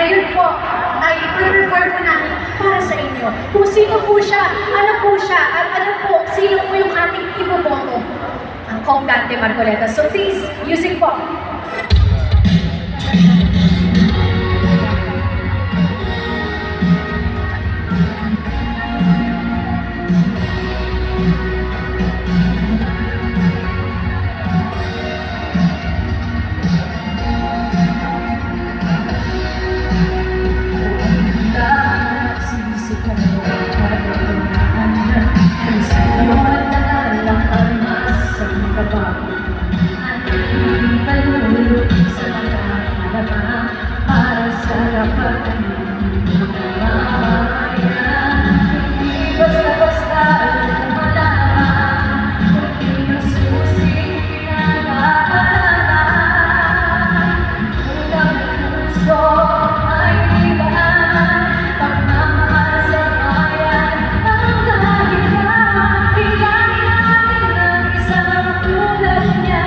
ngayon po ay i-perform po namin para sa inyo. Kung sino po siya, ano po siya, at ano po, sino po yung ating iboboto. Ang Comandante Marcoleta. So please, music po. Para sa kapatid basta-basta malaman kung pinususing pinag-aaralan ulang puso ay ibaan pagmamahal sa bayan ang dahilan hilangin natin ang isang tulad niya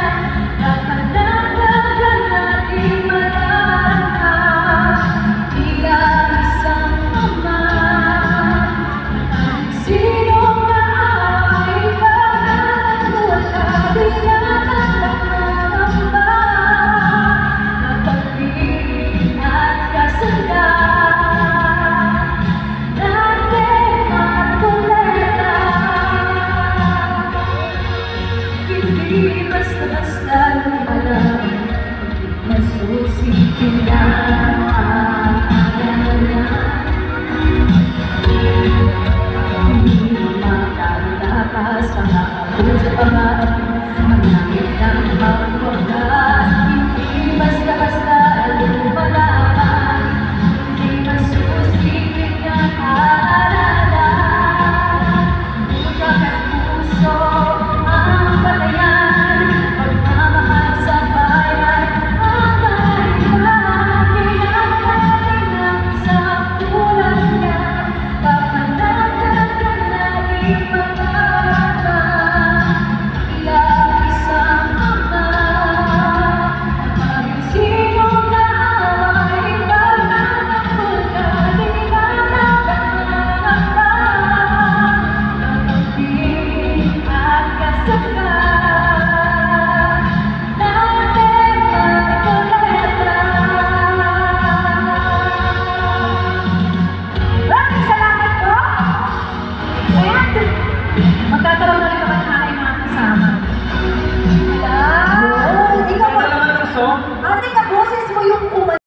kapanagan natin madarama bilang isang ama. Sino na ay pagkakawala pangangamba kapatid at kasalan natin Marcoleta. Hindi basta-basta lumalaban, hindi masusing pinag